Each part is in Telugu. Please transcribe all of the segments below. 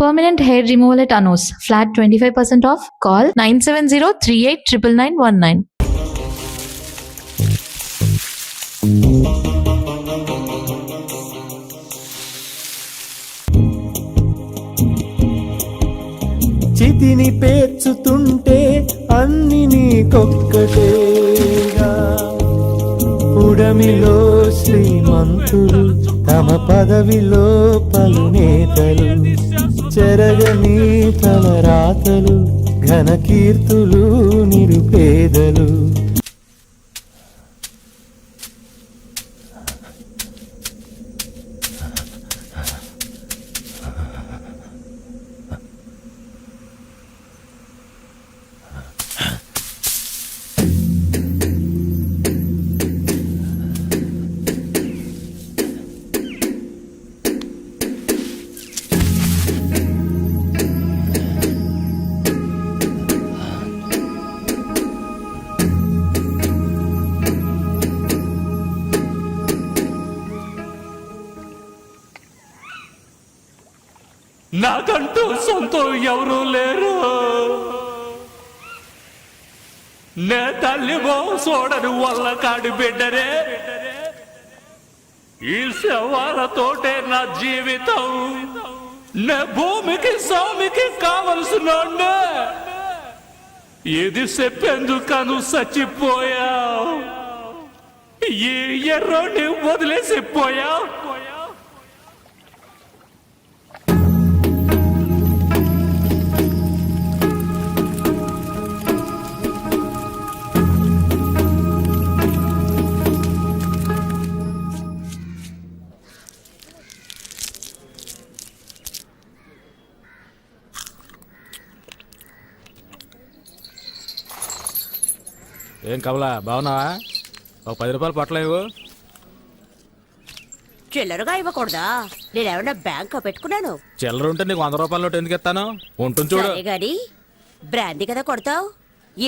Permanent hair removal at Anos. Flat 25% off. Call 970-389919. చితిని పేర్చుతుంటే అన్ని నీకొక్కటేగా. ఉడమిలో శ్రీమంతులు తమ పదవిలో పలు నేతలు, చెరగని తలరాతలు ఘన కీర్తులు నిరుపేదలు. నాకంటూ సొంతం ఎవరూ లేరు. నే తల్లి చూడని వల్ల కాడి బిడ్డరే. ఈ శవాలతోటే నా జీవితం. నే భూమికి స్వామికి కావలసిన ఇది చెప్పేందుకను చచ్చిపోయా. ఈ ఎర్రోని వదిలేసిపోయా. ఏం కమలా బాగున్నావా? ఒక 10 రూపాయలు పట్టలేవు. చిల్లరగా ఇవ్వకూడదా? నేనేమన్నా బ్యాంక్ పెట్టుకున్నాను? చిల్లర ఉంటే నీకు 100 రూపాయల నోటు ఎందుకు ఇస్తాను? ఉంటుంది చూడు. గాని బ్రాందీ కదా కొడతావు.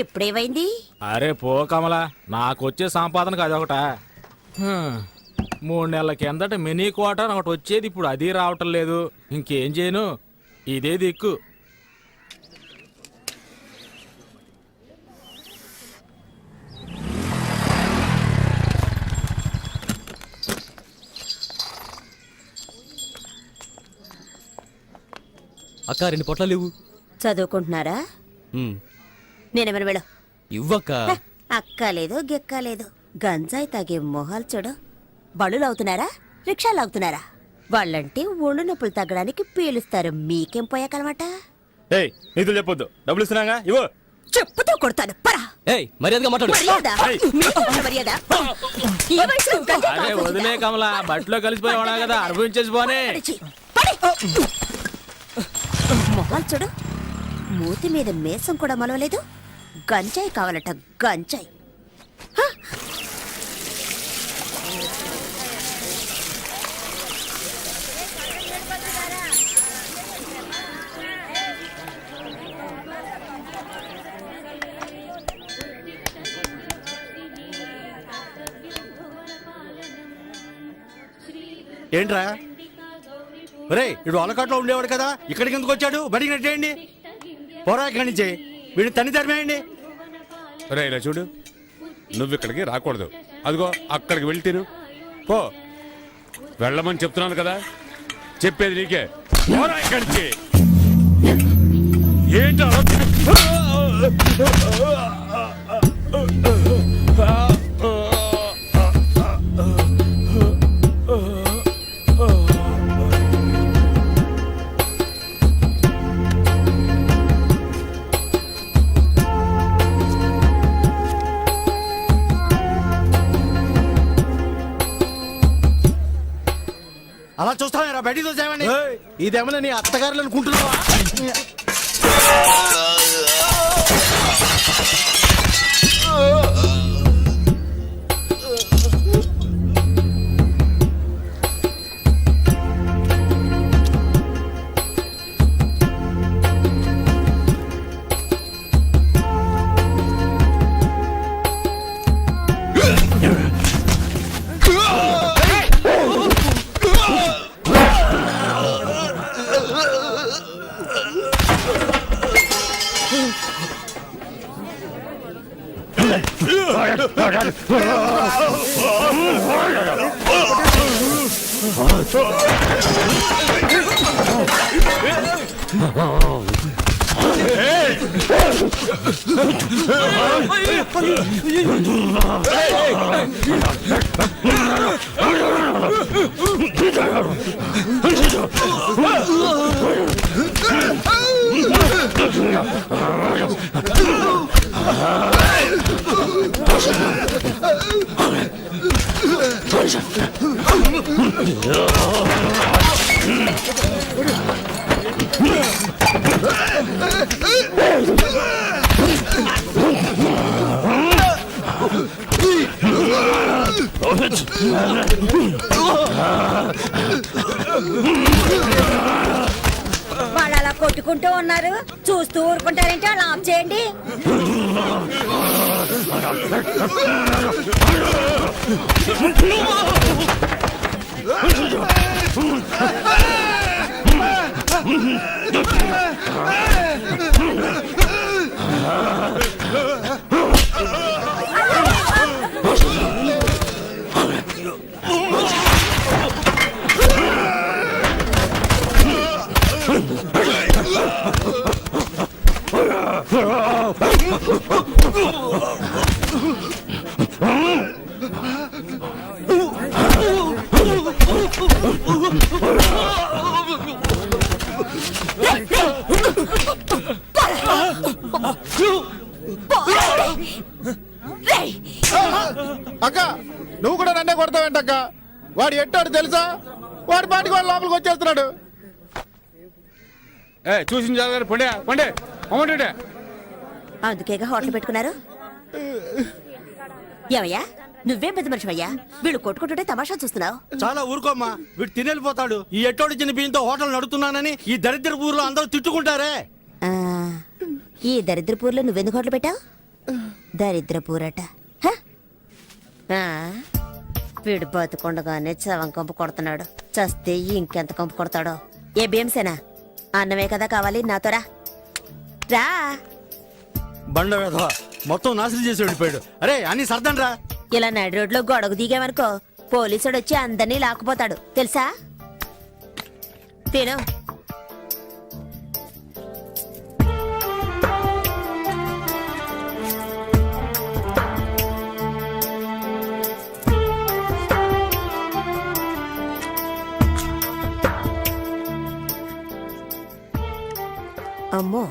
ఇప్పుడేమైంది? అరే పో కమలా, నాకు వచ్చే సంపాదనకు అదొకట. 3 నెలల కిందట మినీ క్వార్టర్ ఒకటి వచ్చేది, ఇప్పుడు అది రావటం లేదు. ఇంకేం చేయను, ఇదే దిక్కు. అక్క 2 పొట్లాలు ఇవ్వు. చదువుకుంటున్నారా? నేనేమన్నా వెళ్ళు. ఇవ్వక్క. అక్కలేదు గిక్కలేదు. గంజాయి తాగే మొహాలు చూడు. బళ్ళు అవుతున్నారా, రిక్షాలు అవుతున్నారా? వాళ్ళంటే ఒళ్ళు నొప్పులు తగ్గడానికి పీలుస్తారు. మీకేం పోయాకనమాట? నీతులు చెప్పొద్దు, డబ్బులు ఇస్తున్నాగా ఇవ్వు. చెప్పుతో కొడతాను పరా. మర్యాదగా మాట్లాడు. అరే వదిలే కమలా, బట్టలో కలిసిపోయావా కదా, అనుభవించేసి పోనే. మొహాలు చూడు, మూతి మీద మేసం కూడా మలవలేదు. గంజాయి కావాలట, గంజాయి. ఏంట్రా రే, ఇడు అలకాట్లో ఉండేవాడు కదా, ఇక్కడికి ఎందుకు వచ్చాడు? బడికి నెట్టేయండి, పోరా ఇక్కడి నుంచి. వీడిని తన్ని తరిమేయండి. రే ఇలా చూడు, నువ్వు ఇక్కడికి రాకూడదు. అదిగో అక్కడికి వెళ్ళి తిరు పో. వెళ్ళమని చెప్తున్నాను కదా, చెప్పేది నీకే. పోరా ఇక్కడి నుంచి. ఏంటో అలా చూస్తారా? బయటికి చూసామండి. ఇదేమన్నా నీ అత్తగారులు అనుకుంటున్నావా? వాళ్ళు అలా కొట్టుకుంటూ ఉన్నారు, చూస్తూ ఊరుకుంటారంటే అలా ఆఫ్ చేయండి. అక్క నువ్వు కూడా నన్నే కొడతావేంటక్క? వాడు ఎట్టాడు తెలుసా? వాడి పాటికి వాడు లోపలికి వచ్చేస్తున్నాడు. చూసిన జాగ్రత్త పండే పండే అమ్మంటే అందుకేగా హోటల్ పెట్టుకున్నారు. ఏమయ్యా, నువ్వేం పెద్ద మనిషివయ్యా? వీళ్ళు కొట్టుకుంటుంటే తమాషా చూస్తున్నావు. చాలా ఊరుకోమ్మా, వీడు తినేళ్ళిపోతాడు. ఈ ఎట్టోడు చిన్న బియ్యంతో హోటల్ నడుపుతున్నానని ఈ దరిద్ర ఊర్లో అందరూ తిట్టుకుంటారే. ఆ, ఈ దరిద్రపూర్లో నువ్వెందుకు హోటల్ పెట్టావు? దరిద్రపూరట. హ? ఆ, వీడు బతుకుండగానే చవం కంపు కొడుతున్నాడు. చస్తే ఇంకెంత కంపు కొడతాడో. ఏ భీమసేనా, అన్నమే కదా కావాలి, నాతో రా. రా. బండ వేధవ మొత్తం నాశనం చేసి వెళ్ళిపోయాడు. అరే అన్ని సర్దండి రా. ఇలా నడి రోడ్లో గొడవ దిగామనుకో, పోలీసుడు వచ్చి అందరినీ లాక్కుపోతాడు తెలుసా? తిను. అమ్మో,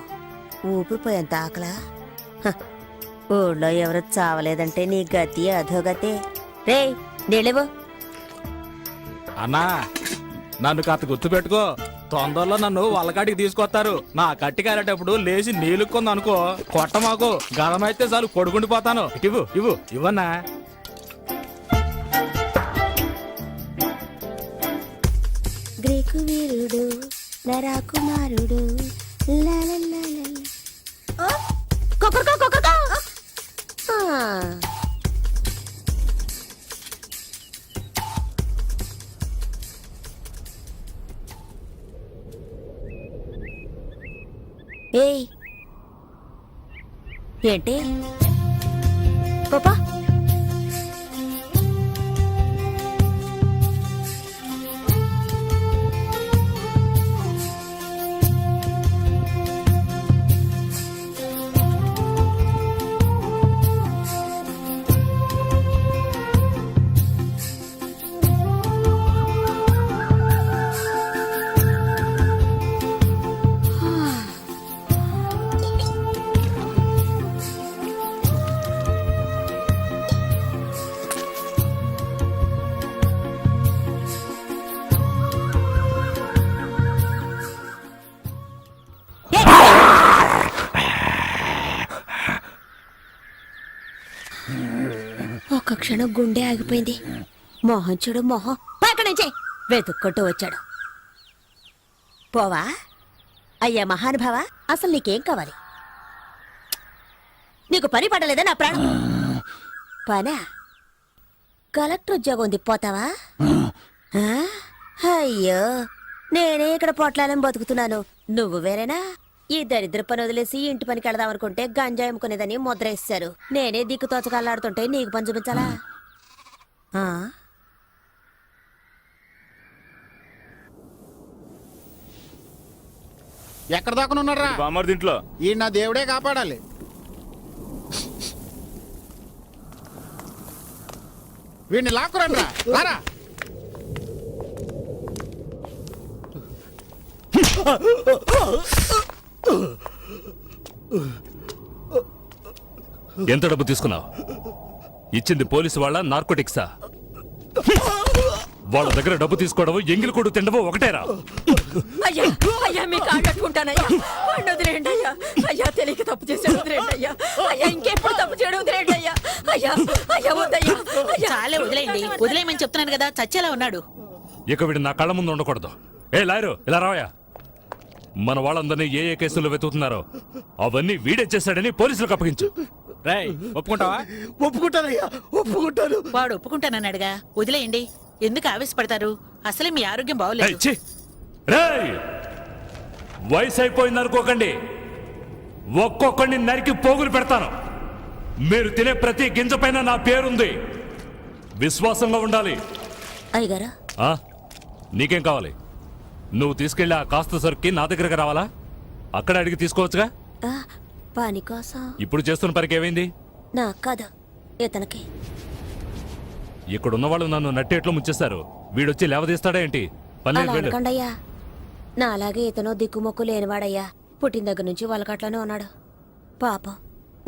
ఊపిరిపోయేంత ఆకలా? హ, ఊళ్ళో ఎవరు చావలేదంటే నీ గతి అధోగతే. రే నీళ్ళేవో. అన్నా నన్ను కాస్త గుర్తు పెట్టుకో, తొందరలో నన్ను వాళ్ళకాడికి తీసుకొస్తారు. నా కట్టి కారేటప్పుడు లేచి నీళ్ళుకుంది అనుకో, కొట్ట మాకు గదమైతే చాలు కొడుకుండిపోతాను. ఇవ్వన్నా. గ్రీకు వీరుడు నరాకుమారుడు ఏయ్ ఏంటి పాపా? ఒక్క క్షణం గుండె ఆగిపోయింది. మోహన్ చూడు మోహన్, పక్కడి నుంచి వెతుక్కుంటూ వచ్చాడు. పోవా? అయ్యా మహానుభావా, అసలు నీకేం కావాలి? నీకు పని పడలేదా నా ప్రాణం? పనా? కలెక్టర్ ఉద్యోగం ఉంది, పోతావా? అయ్యో, నేనే ఇక్కడ పొట్లాలని బతుకుతున్నాను, నువ్వు వేరేనా? ఈ దరిద్ర పని వదిలేసి ఇంటి పనికి వెళదాం అనుకుంటే గంజాయి అమ్ముకునేదని ముద్ర వేస్తారు. నేనే దిక్కు తోచకల్లాడుతుంటే నీకు పని చూపించాలా? ఆ? ఎక్కడ దాకా ఉన్నారా? బామ్మర్ దీంట్లో ఈ నా దేవుడే కాపాడాలి. వీడిని లాక్కురండ్రా, రారా. ఎంత డబ్బు తీసుకున్నావు? ఇచ్చింది పోలీసు వాళ్ళ నార్కోటిక్సా? వాళ్ళ దగ్గర డబ్బు తీసుకోవడం ఎంగిలి కొడు తినడం ఒకటేరా? అయ్యా అయ్యా మీ కాడట్టుకుంటానయ్యా, వాడిని వదిలేయండి అయ్యా. అయ్యా తెలియక తప్పు చేశాడు, వదిలేయండి అయ్యా. అయ్యా ఇంకెప్పుడు తప్పు చేయడం వదిలేయండి అయ్యా. అయ్యా అయ్యా వద్దయ్యా. అయ్యా చాలే వదిలేయండి, వదిలేయమని చెప్తున్నాను కదా, చచ్చేలా ఉన్నాడు. ఇక వీడు నా కళ్ళ ముందు ఉండకూడదు. ఏ లాయరు ఇలా రావయ్యా. మన వాళ్ళందరినీ ఏ ఏ కేసుల్లో వెతుకుతున్నారో అవన్నీ వీడే చేశాడని పోలీసులకు అప్పగించు. రేయ్ ఒప్పుకుంటావా? ఒప్పుకుంటానయ్యా, ఒప్పుకుంటాను. వాడు ఒప్పుకుంటానన్నాడుగా, వదిలేయండి. ఎందుకు ఆవేశపడతారు? అసలే మీ ఆరోగ్యం ఏయ్, బాగోలేదు. ఛీ! రేయ్ వయసు అయిపోయింది అనుకోకండి, ఒక్కొక్కడిని నరికి పోగులు పెడతాను. మీరు తినే ప్రతి గింజ పైన నా పేరుంది. విశ్వాసంగా ఉండాలి. అయ్యగారు ఆ? నీకేం కావాలి? నువ్వు తీసుకెళ్ళి ఆ కాస్త సరుక్కి నా దగ్గరకు రావాలా? అక్కడ అడిగి తీసుకోవచ్చుగా. పని కోసం ఇప్పుడు చేస్తున్న పనికి ఏమైంది? నాకు కాదు, ఇతనికి. ఇక్కడున్న వాళ్ళు నన్ను నట్టేట్లో ముంచేస్తారు. వీడొచ్చి లేవదీస్తాడా ఏంటి? పని అలా వెళ్ళు. అనకండి అయ్యా. నా అలాగే ఇతను దిక్కుమొక్కు లేనివాడయ్యా. పుట్టిన దగ్గర నుంచి వాళ్ళకట్లోనే ఉన్నాడు. పాపం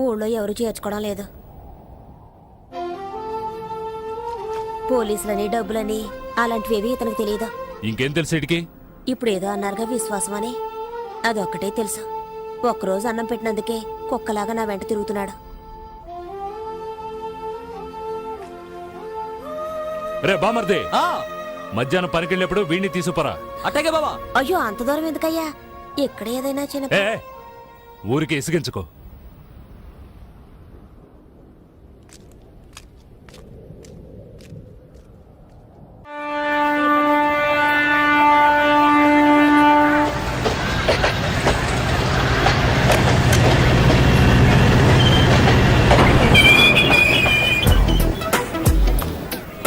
ఊళ్ళో ఎవరు చేర్చుకోవడం లేదు. పోలీసులని డబ్బులని అలాంటివేవి ఇతనికి తెలియదు. ఇంకేం తెలుసు వీడికి? ఇప్పుడు ఏదో అన్నారుగా విశ్వాసం అని, అదొక్కటే తెలుసు. ఒక్కరోజు అన్నం పెట్టినందుకే కుక్కలాగా నా వెంట తిరుగుతున్నాడు. రే బామర్దే, ఆ, మధ్యాహ్నం పనికెళ్ళేప్పుడు వీడిని తీసుకురా. అట్టాగే బావా. అయ్యో అంత దూరం ఎందుకయ్యా? ఇక్కడ ఏదైనా చిన్న ఏ ఊరికి ఇసిగించుకో.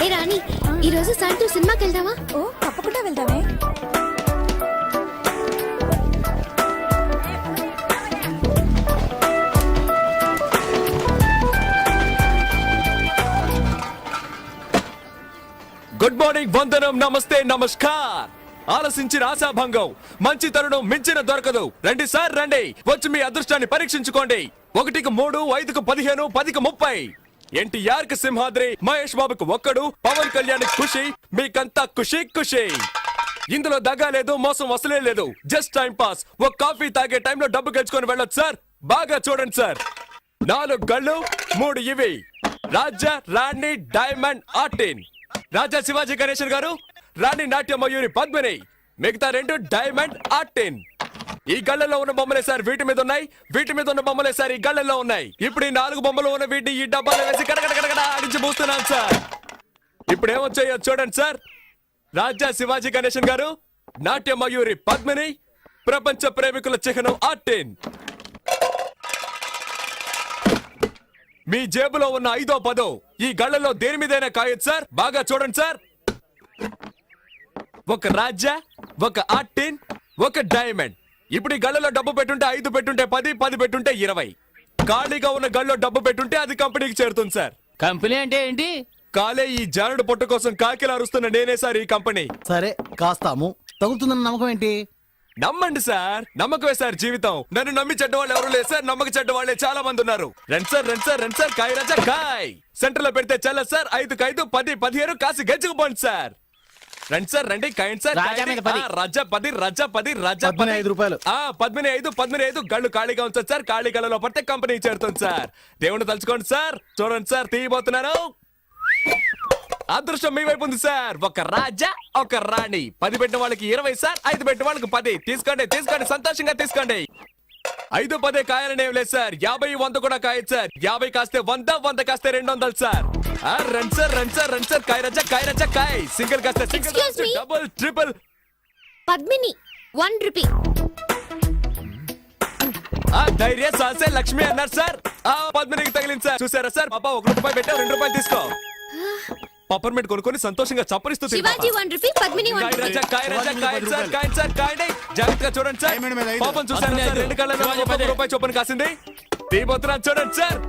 ఏ రాణి, ఈ రోజు సాయంత్రం సినిమాకి వెళ్దామా? ఓ తప్పకుండా వెళ్దామే. గుడ్ మార్నింగ్, వందనం, నమస్తే, నమస్కార్. ఆలసించిన ఆశాభంగం, మంచి తరుణం మించిన దొరకదు. రండి సార్ రండి, వచ్చి మీ అదృష్టాన్ని పరీక్షించుకోండి. 1కి 3, 5కి 15, 10కి 30. ఎన్టీఆర్ కి సింహాద్రి, మహేష్ బాబుకు ఒక్కడు, పవన్ కళ్యాణ్ ఖుషి, మీకంతా ఖుషి ఖుషి. ఇందులో దగా లేదు, మోసం అసలే లేదు. Just time pass. ఒక కాఫీ తాగే టైంలో డబ్బు గెలుచుకొని వెళ్ళొచ్చు సార్. బాగా చూడండి సార్. 4 గళ్ళు, 3 ఇవి. రాజా, రాణి, డైమండ్, ఆర్టిన్. రాజా శివాజీ గణేశన్ గారు, రాణి నాట్య మయూరి పద్మిని, మిగతా 2 డైమండ్, ఆర్టిన్. ఈ గళ్ళల్లో ఉన్న బొమ్మలే సార్ వీటి మీద ఉన్నాయి, వీటి మీద ఉన్న బొమ్మలే సార్ ఈ గళ్ళల్లో ఉన్నాయి. ఇప్పుడు ఈ 4 బొమ్మలు ఉన్న వీటిని ఈ డబ్బాలో వేసి కడగడ ఆడించి మూస్తున్నాను సార్. ఇప్పుడు ఏమొచ్చాయో చూడండి సార్. రాజా శివాజీ గణేశన్ గారు, నాట్య మయూరి పద్మిని, ప్రపంచ ప్రేమికుల చిహ్నం ఆర్టిన్. మీ జేబులో ఉన్న 5వ 10 ఈ గళ్ళలో దేని మీదైనా కాయొచ్చు సార్. బాగా చూడండి సార్. ఒక రాజా, ఒక ఆర్టిన్, ఒక డైమండ్. ఇప్పుడు ఈ గళ్ళలో డబ్బు పెట్టుంటే 5 పెట్టుంటే 10, 10 పెట్టుంటే 20. ఖాళీగా ఉన్న గళ్ళలో డబ్బు పెట్టుంటే అది కంపెనీకి చేరుతుంది సార్. కంపెనీ అంటే ఏంటి? కాలే ఈ జానుడు పొట్టు కోసం కాకిలా అరుస్తున్న నేనే సార్ ఈ కంపెనీ. సరే కాస్తాము, తగులుతుందన్న నమ్మకం ఏంటి? నమ్మండి సార్, నమ్మకమే సార్ జీవితం. నన్ను నమ్మి చెడ్డవాళ్ళు ఎవరు లేదు సార్, నమ్మక చెడ్డవాళ్లే చాలా మంది ఉన్నారు. రండి సార్, రండి సార్, రండి సార్, కాయ రాజా కాయ్. సెంటర్ లో పెడితే చల్ల సార్. 5కి 5, 10, 15 కాసి గెంచుకుపోండి సార్. రండి సార్, రండి, కాయండి సార్. రాజా మీద 10. రాజా 10, రాజా 10, రాజా 10. 15 రూపాయలు. 15, 15 గళ్ళు ఖాళీగా ఉంచండి సార్. ఖాళీ గళ్ళలో పడితే కంపెనీ చేరుతుంది సార్. దేవుని తలుచుకోండి సార్. చూడండి సార్, తీయబోతున్నాను. అదృష్టం మీ వైపు ఉంది సార్. ఒక రాజా, ఒక రాణి. 10 పెట్టిన వాళ్ళకి 20 సార్, 5 పెట్టిన వాళ్ళకి 10. తీసుకోండి, తీసుకోండి, సంతోషంగా తీసుకోండి. 5, 10 కాయాలని ఏం లేదు సార్. 50, 100 కూడా కాయచ్చు సార్. 50 కాస్తే 100, 100 కాస్తే 200 సార్. రండి సార్, రండి సార్, రండి సార్, కాయ రాజా, కాయ రాజా, కాయ్. సింగిల్ కాస్తే single, Excuse me? Double, triple. Padmini 1 rupee. ధైర్య సాసే లక్ష్మి అన్నారు సార్. ఆ పద్మినికి తగిలింది సార్. చూసారా సార్, పాప 1 రూపాయి పెట్టా, 2 రూపాయలు తీసుకో. పప్పర్మెంట్ కొనుక్కొని సంతోషంగా చప్పరిస్తూ తిను పాప. శివాజీ 1 రూపీ, పద్మిని 1 కాయ్ రూపీ. రాజా, కాయ్ రాజా, కాయ్ సార్, కాయ్ సార్, కాయండి. జాగ్రత్తగా చూడండి సార్. పాపం చూసారా సార్, 2 కళ్ళ 1 రూపాయి చొప్పున కాసింది. తీబోతున్నా చూడండి సార్.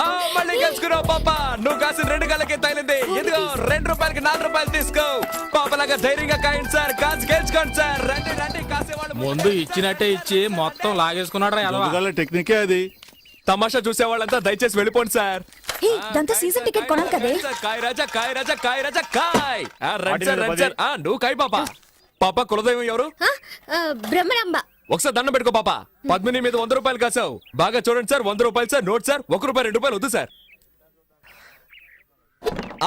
ఆ మళ్ళీ గెలుచుకున్నావు పాప. నువ్వు కాసిన 2 కళ్ళకి తగిలింది. ఇదిగో 2 రూపాయలకి 4 రూపాయలు తీసుకో. పాపలాగా ధైర్యంగా కాయండి సార్. కాసు గెలుచుకోండి సార్. రండి రండి, కాసేవాళ్ళు ముందు ఇచ్చినట్టే ఇచ్చి మొత్తం లాగేసుకున్నాడు రా. టెక్నికే అది. తమాషా చూసేవాళ్ళంతా దయచేసి వెళ్ళిపోండి సార్. దాంతో సీజన్ టికెట్ కొనాలి కదే. కాయ్ రాజా, కాయ్ రాజా, కాయ్ రాజా, కాయ్. ఆ, రండి సార్, రండి సార్. ఆ, నువ్వు కాయ్ పాప. పాప కులదైవం ఎవరు? బ్రహ్మరాంబ. ఒకసారి దండం పెట్టుకో పాప. పద్మిని మీద 100 రూపాయలు కాసావు. బాగా చూడండి సార్. 100 రూపాయలు సార్. Note sir. 1 రూపాయి 2 రూపాయలు వద్దు సార్.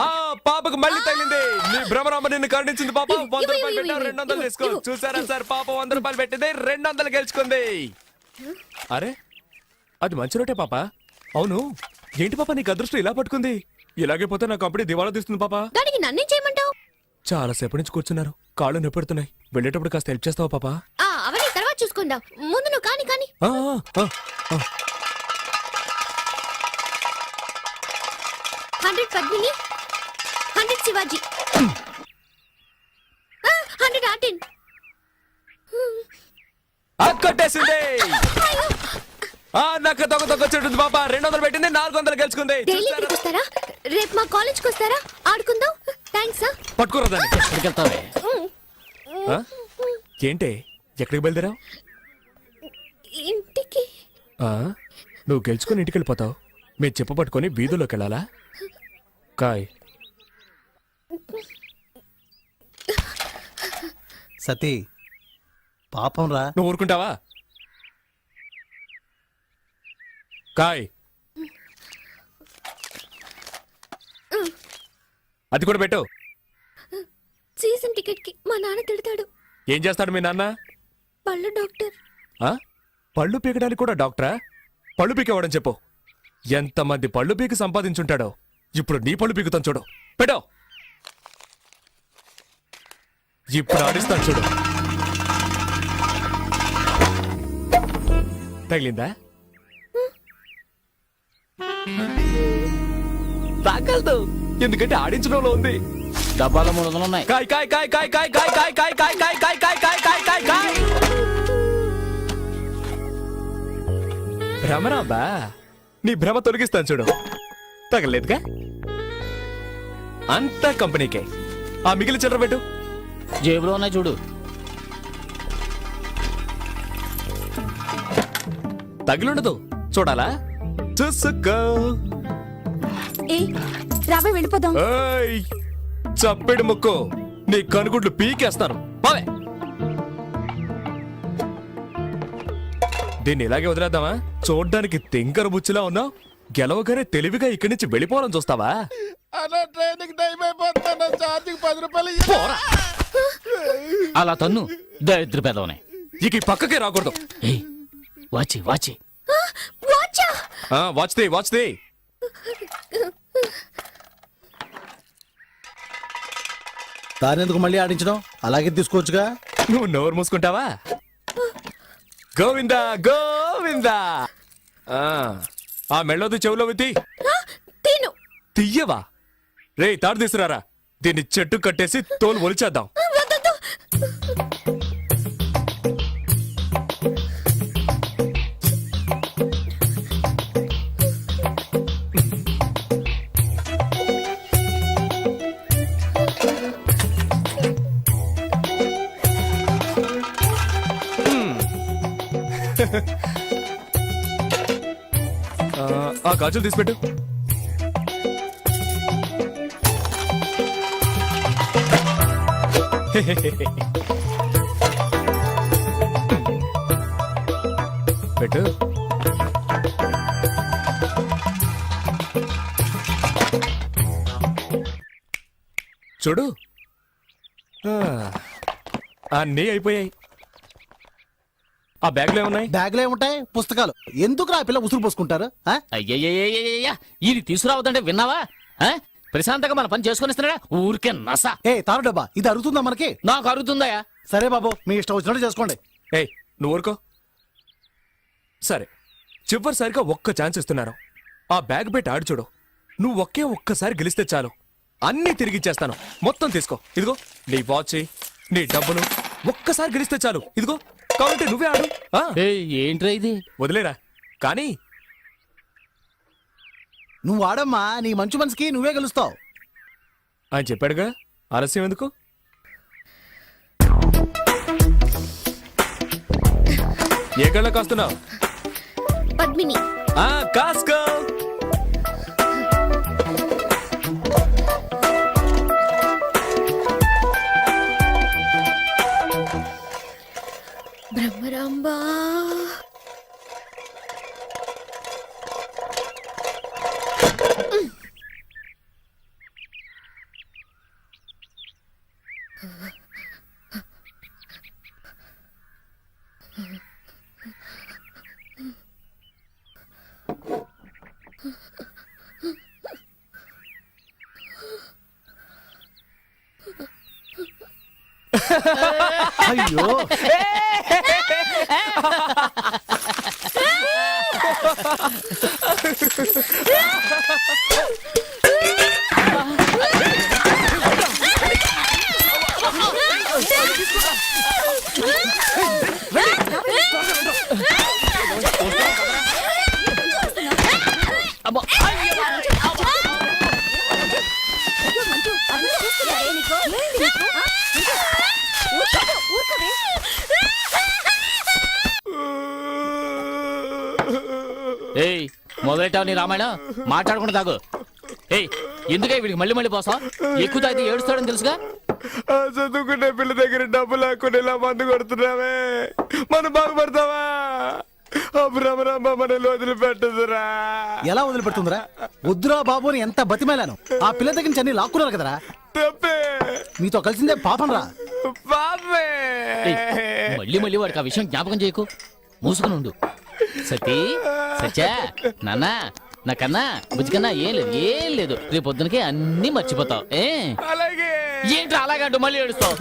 ఆ పాపకు మళ్ళీ తగిలింది. నీ భ్రమరాంబ నిన్ను కరుణించింది పాప. 100 రూపాయలు పెట్టావు, 200 తీసుకో. చూసారా సార్, పాప 100 రూపాయలు పెట్టింది, 200 గెలుచుకుంది. అరే, అది మంచి రోటే పాప. అవును, ఏంటి పాప నీకు అదృష్టం ఇలా పట్టుకుంది? ఇలాగే పోతే నా కంపెనీ దివాళా తీస్తుంది పాప. దానికి నన్నేం చేయమంటావు? చాలా సేపటి నుంచి కూర్చున్నారు, కాళ్ళు నొప్పెడుతున్నాయి. వెళ్ళేటప్పుడు కాస్త హెల్ప్ చేస్తావా పాప? అవన్నీ తర్వాత చూసుకుందాం. ముందు నువ్వు కాని కాని. ఆ, ఆ, ఆ. 100 పద్మిని, 100 శివాజీ, 100 ఆర్టిన్. కొట్టేసింది. ఆ, నాకు దొంగ చెట్టుంది పాప. 200 పెట్టింది, 400 గెలుచుకుంది. డైలీ ఇక్కడికి వస్తారా? రేపు మా కాలేజ్కి వస్తారా? ఆడుకుందాం. థ్యాంక్స్. పట్టుకోరా దాన్ని. ఆ? ఏంటే, ఎక్కడికి బయలుదేరావు? ఇంటికి. నువ్వు గెలుచుకుని ఇంటికి వెళ్ళిపోతావు. మీరు చెప్పు పట్టుకొని వీధుల్లోకి వెళ్ళాలా? కాయ్. సతీ పాపం రా. నువ్వు ఊరుకుంటావా? కాయ్. అది కూడా పెట్టు. సీజన్ టికెట్ కి మా నాన్న తిడతాడు. ఏం చేస్తాడు మీ నాన్న? పళ్ళు డాక్టర్. ఆ? పళ్ళు పీకడానికి కూడా డాక్టరా? పళ్ళు పీకేవాడని చెప్పు. ఎంతమంది పళ్ళు పీకి సంపాదించుంటాడో. ఇప్పుడు నీ పళ్ళు పీకుతాను చూడు. పెట్టో. ఇప్పుడు ఆడిస్తాను చూడు. తగిలిందా? తాకలదు, ఎందుకంటే ఆడించడంలో ఉంది. డబ్బాలో 300 ఉన్నాయి. కాయ్ కాయ్ కాయ్ కాయ్ కాయ్ కాయ్ కాయ్ కాయ్ కాయ్ కాయ్ కాయ్ కాయ్ కాయ్ కాయ్ కాయ్ కాయ్. భ్రమరాంబా, నీ భ్రమ తొలగిస్తాను చూడు. తగలేదుగా? అంతా కంపెనీకే. ఆ మిగిలిన చిల్లర పెట్టు. జేబులో ఉన్నాయి చూడు. తగిలుండదు, చూడాలా? చూసుకో. రాబోయ్ వెళ్ళిపోదాం. ఏయ్, చప్పెడు ముక్కు, నీ కనుగుడ్లు పీకేస్తాను. బావే, దీన్ని ఇలాగే వదిలేద్దామా? చూడ్డానికి తింకర బుచ్చిలా ఉన్నావు. గెలవగానే తెలివిగా ఇక్కడి నుంచి వెళ్ళిపోవాలని చూస్తావా? అలా ట్రైనింగ్ టైం అయిపోతున్నా. ఛార్జింగ్ 10 రూపాయలు. పోరా. అలా తన్ను దరిద్ర పెదవనే. ఇక ఈ పక్కకే రాకూడదు. వాచి వాచి. వాచా. వాచ్దే వాచ్దే. దారెందుకు మళ్ళీ ఆడించడం? అలాగే తీసుకోవచ్చుగా. నువ్వు నోరు మూసుకుంటావా? గోవిందా గోవిందా. ఆ మెళ్ళోది చెవులో విత్తి తిను. తీయవా? రే, తాడు తీసుకురారా. దీన్ని చెట్టు కట్టేసి తోలు ఒలిచేద్దాం. వద్దొద్దు. ఆ గాజులు తీసిపెట్టు. పెట్టు. చూడు, అన్నీ అయిపోయాయి. ఆ బ్యాగ్లో ఏమున్నాయి? బ్యాగ్లో ఏముంటాయి? పుస్తకాలు. ఎందుకు ఆ పిల్ల ఉసురు పోసుకుంటారు? ఆ? అయ్యయ్యయ్యయ్యయ్యా, ఇది తీసుకురావద్దంటే విన్నావా? ప్రశాంతంగా మన పని చేసుకుని ఇస్తున్నాడా? ఊరికే నస. ఏ తారు డబ్బా, ఇది అరుగుతుందా మనకి? నాకు అరుగుతుందయా. సరే బాబు, మీ ఇష్టం వచ్చినట్టు చేసుకోండి. ఏయ్, నువ్వు ఊరుకో. సరే, చివరిసారిగా ఒక్క ఛాన్స్ ఇస్తున్నాను. ఆ బ్యాగ్ పెట్టి ఆడు చూడు. నువ్వు ఒక్కసారి గెలిస్తే చాలు, అన్నీ తిరిగిచ్చేస్తాను. మొత్తం తీసుకో. ఇదిగో నీ వాచ్, నీ డబ్బులు. ఒక్కసారి గెలిస్తే చాలు. ఇదిగో కావాలంటే నువ్వే ఆడు. ఆ, ఏంట్రా ఇది? వదిలేరా. కానీ నువ్వు ఆడమ్మా, నీ మంచు మనసుకి నువ్వే గెలుస్తావు. ఆయన చెప్పాడుగా, ఆలస్యం ఎందుకు? ఏ కళ్ళ కాస్తున్నావు? పద్మిని. కాస్కో. బ్రహ్మరాంబా. అయ్యో ఏయ్, మొదలెట్టావు నీ రామాయణం. మాట్లాడకుండా తాగు. ఏయ్, ఎందుకే వీడికి మళ్ళీ మళ్ళీ పోసాం? ఎక్కువ తాగితే ఏడుస్తాడని తెలుసుగా. చదువుకునే పిల్ల దగ్గర డబ్బు లేకుండా ఇలా మందు కొడుతున్నావే, మనం బాగుపడతావా? భ్రమరాంబ మనల్ని వదిలిపెట్టదురా. ఎలా వదిలిపెడుతుందిరా? వద్దురా బాబు అని ఎంత బతిమేలాను. ఆ పిల్ల దగ్గర నుంచి అన్ని లాక్కున్నారు కదరా. తప్పే. మీతో కలిసిందే పాపం రా. పాపే. ఏయ్, మళ్ళీ మళ్ళీ వాడికి ఆ విషయం జ్ఞాపకం చేయకు. మూసుకుని ఉండు. సతీ, సత్యా, నాన్న, నాకన్నా బుజ్జికన్నా ఏం లేదు. రేపు పొద్దునకి అన్ని మర్చిపోతావు. అలాగే. ఏంట్రా అలాగంటూ మళ్ళీ ఏడుస్తావు?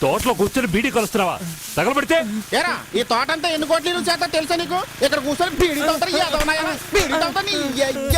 తోటలో కూర్చొని బీడీ కలుస్తున్నావా? తగలబెడితే ఏరా ఈ తోట అంతా ఎన్ని కోట్ల చేత తెలుసా నీకు? ఇక్కడ కూర్చొని బీడీ తోటలు ఏదవున్నాయా? బీడీ తోట నీ అయ్య.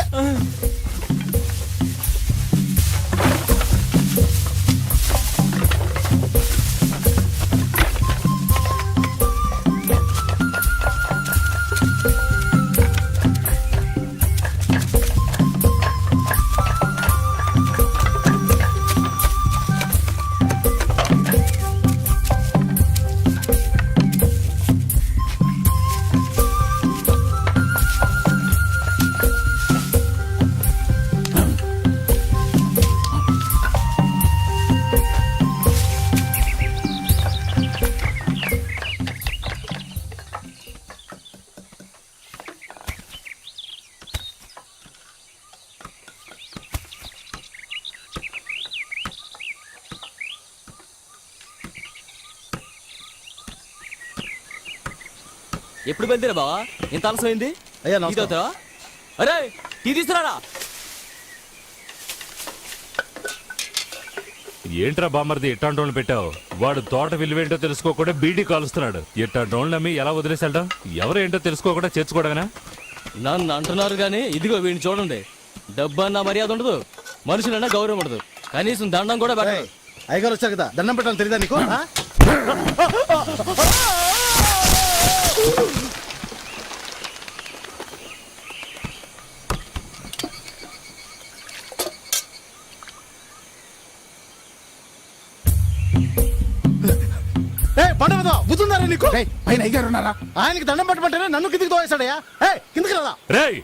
ఎప్పుడు బయలుదేరా బావా ఇంత ఆలస్యమైంది అయ్యా, టీ నమస్కారం. తాగుతావా? అరే టీ తీసుకురారా. ఏంట్రా బామ్మర్ది ఇట్టాంటోళ్ళు పెట్టావు? వాడు తోట విలువేంటో తెలుసుకోకుండా బీడీ కాలుస్తున్నాడు. ఇట్టాంటోళ్ళు నమ్మి ఎలా వదిలేసాడు? ఎవరేంటో తెలుసుకోకుండా చేర్చుకోవడమేనా? నన్ను అంటున్నారు కానీ ఇదిగో వీడిని చూడండి. డబ్బు అన్న మర్యాద ఉండదు, మనుషులన్నా గౌరవం ఉండదు, కనీసం దండం కూడా పెట్టదు. అయ్యగారు వచ్చారు కదా, దండం పెట్టాలని తెలియదా నీకు? ఆ? బుద్ధుందారా నీకు? పైన అయ్యారు ఉన్నారా? ఆయనకి దండం పెట్టమంటేనే నన్ను కిందికి తోవేశాడయ్యా. కిందికి రాదా? రేయ్,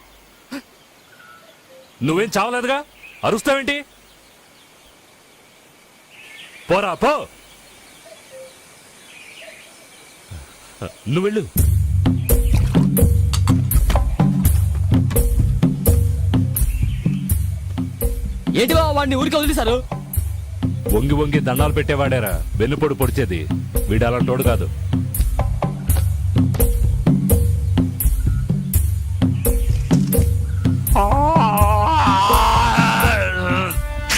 నువ్వేం చావలేదుగా, అరుస్తావేంటి? పోరా పో. నువ్వు వెళ్ళు. ఏంటి బావ వాడిని ఊరికి వదిలేశారు? వంగి వంగి దండాలు పెట్టేవాడేరా వెన్నుపొడి పొడిచేది. వీడు అలాంటోడు కాదు.